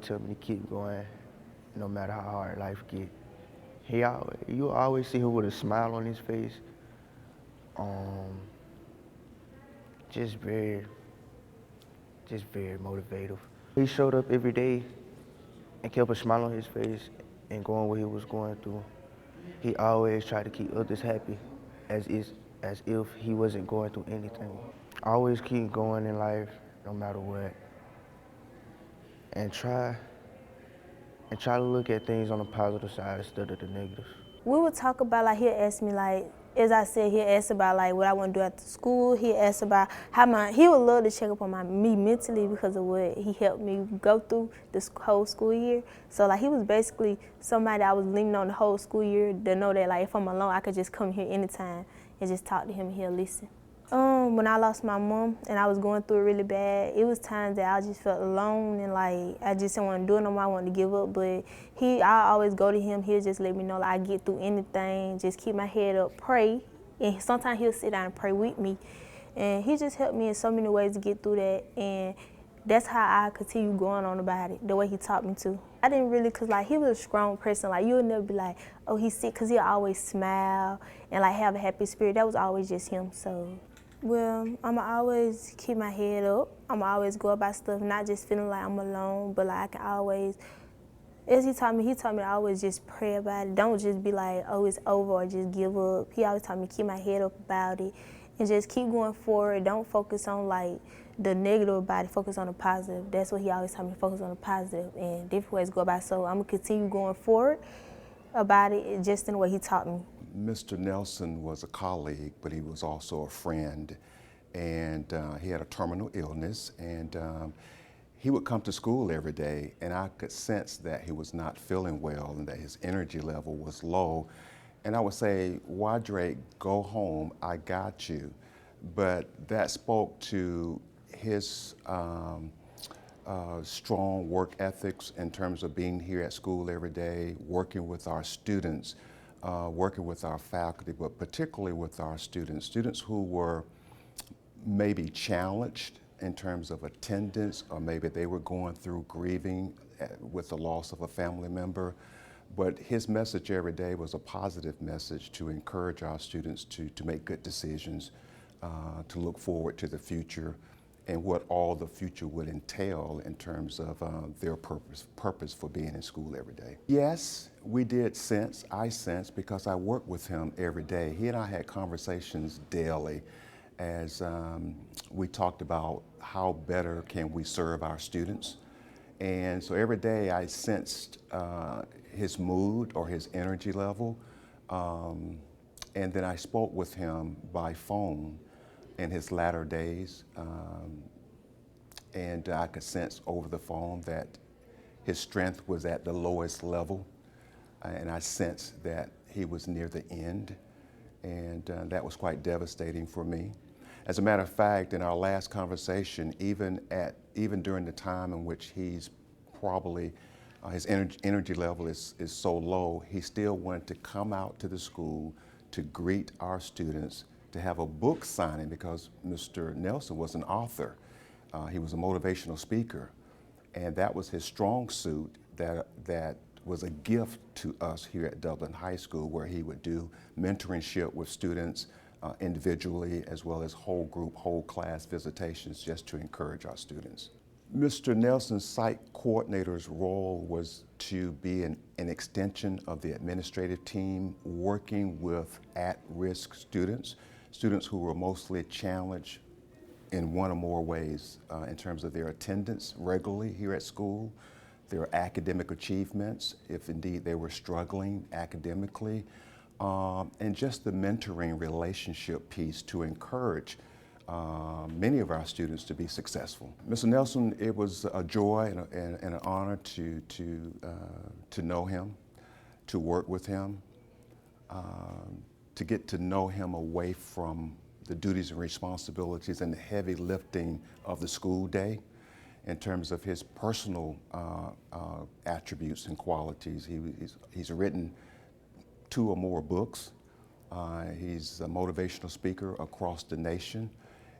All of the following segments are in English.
Tell me to keep going, no matter how hard life get. You always see him with a smile on his face. Um, just very, just very motivative. He showed up every day and kept a smile on his face and going what he was going through. He always tried to keep others happy, as is as if he wasn't going through anything. Always keep going in life, no matter what, and try to look at things on the positive side instead of the negative. We would talk about, like, he'll ask me, like, as I said, he'll ask about, like, what I want to do after school. He'll ask about he would love to check up on me mentally because of what he helped me go through this whole school year. So, like, he was basically somebody I was leaning on the whole school year to know that, like, if I'm alone, I could just come here anytime and just talk to him and he'll listen. When I lost my mom and I was going through it really bad, it was times that I just felt alone and like I just didn't want to do it no more. I wanted to give up, but I always go to him. He'll just let me know, like, I get through anything. Just keep my head up, pray, and sometimes he'll sit down and pray with me. And he just helped me in so many ways to get through that, and that's how I continue going on about it, the way he taught me to. I didn't really, cause like he was a strong person. Like you would never be like, oh, he's sick, cause he'll always smile and like have a happy spirit. That was always just him. So. Well, I'ma always keep my head up. I'ma always go about stuff, not just feeling like I'm alone, but like I can always, as he taught me to always just pray about it. Don't just be like, oh, it's over or just give up. He always taught me to keep my head up about it and just keep going forward. Don't focus on like the negative about it, focus on the positive. That's what he always taught me, focus on the positive and different ways to go about it. So I'm gonna continue going forward about it just in the way he taught me. Mr. Nelson was a colleague, but he was also a friend, and he had a terminal illness, and he would come to school every day, and I could sense that he was not feeling well and that his energy level was low. And I would say, Ydrate, go home, I got you. But that spoke to his strong work ethics in terms of being here at school every day, working with our students, working with our faculty, but particularly with our students who were maybe challenged in terms of attendance, or maybe they were going through grieving with the loss of a family member. But his message every day was a positive message to encourage our students to make good decisions, to look forward to the future and what all the future would entail in terms of their purpose for being in school every day. Yes, we did sense, I sensed, because I work with him every day. He and I had conversations daily as we talked about how better can we serve our students. And so every day I sensed his mood or his energy level. And then I spoke with him by phone in his latter days. And I could sense over the phone that his strength was at the lowest level. And I sensed that he was near the end. And that was quite devastating for me. As a matter of fact, in our last conversation, even during the time in which he's probably, his energy level is so low, he still wanted to come out to the school to greet our students, to have a book signing, because Mr. Nelson was an author. He was a motivational speaker, and that was his strong suit. That was a gift to us here at Dublin High School, where he would do mentorship with students individually, as well as whole group, whole class visitations, just to encourage our students. Mr. Nelson's site coordinator's role was to be an extension of the administrative team, working with at-risk students who were mostly challenged in one or more ways in terms of their attendance regularly here at school, their academic achievements, if indeed they were struggling academically, and just the mentoring relationship piece to encourage many of our students to be successful. Mr. Nelson, it was a joy and an honor to know him, to work with him, to get to know him away from the duties and responsibilities and the heavy lifting of the school day in terms of his personal attributes and qualities. He's written 2 or more books. He's a motivational speaker across the nation.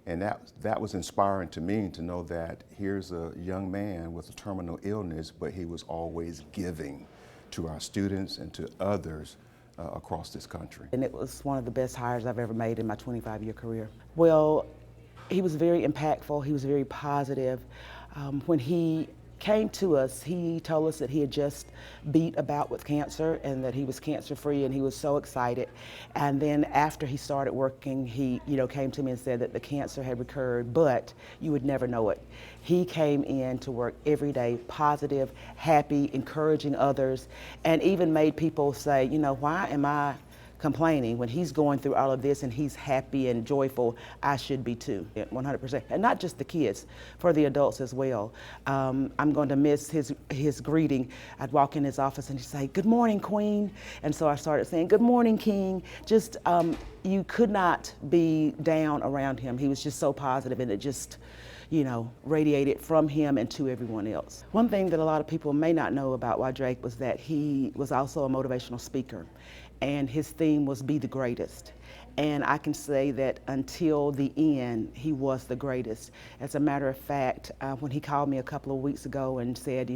And that was inspiring to me to know that here's a young man with a terminal illness, but he was always giving to our students and to others across this country. And it was one of the best hires I've ever made in my 25-year career. Well, he was very impactful, he was very positive. When he came to us, he told us that he had just beat a bout with cancer and that he was cancer-free, and he was so excited. And then after he started working, he came to me and said that the cancer had recurred, but you would never know it. He came in to work every day, positive, happy, encouraging others, and even made people say, why am I complaining when he's going through all of this and he's happy and joyful? I should be too, 100%. And not just the kids, for the adults as well. I'm going to miss his greeting. I'd walk in his office and he'd say, "Good morning, Queen." And so I started saying, "Good morning, King." Just, you could not be down around him. He was just so positive, and it just, radiated from him and to everyone else. One thing that a lot of people may not know about Ydrate was that he was also a motivational speaker, and his theme was "Be the Greatest." And I can say that until the end, he was the greatest. As a matter of fact, when he called me a couple of weeks ago and said,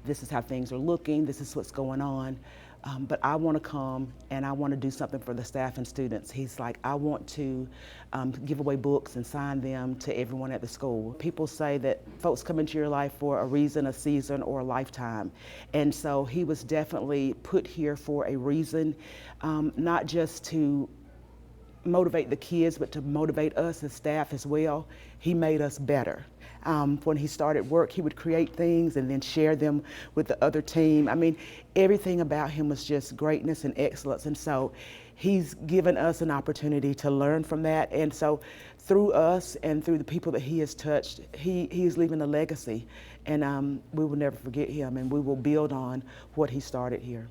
this is how things are looking, this is what's going on, but I want to come and I want to do something for the staff and students. He's like, I want to give away books and sign them to everyone at the school. People say that folks come into your life for a reason, a season, or a lifetime. And so he was definitely put here for a reason, not just to motivate the kids, but to motivate us as staff as well. He made us better. When he started work, he would create things and then share them with the other team. I mean, everything about him was just greatness and excellence. And so he's given us an opportunity to learn from that. And so through us and through the people that he has touched, he is leaving a legacy. And we will never forget him, and we will build on what he started here.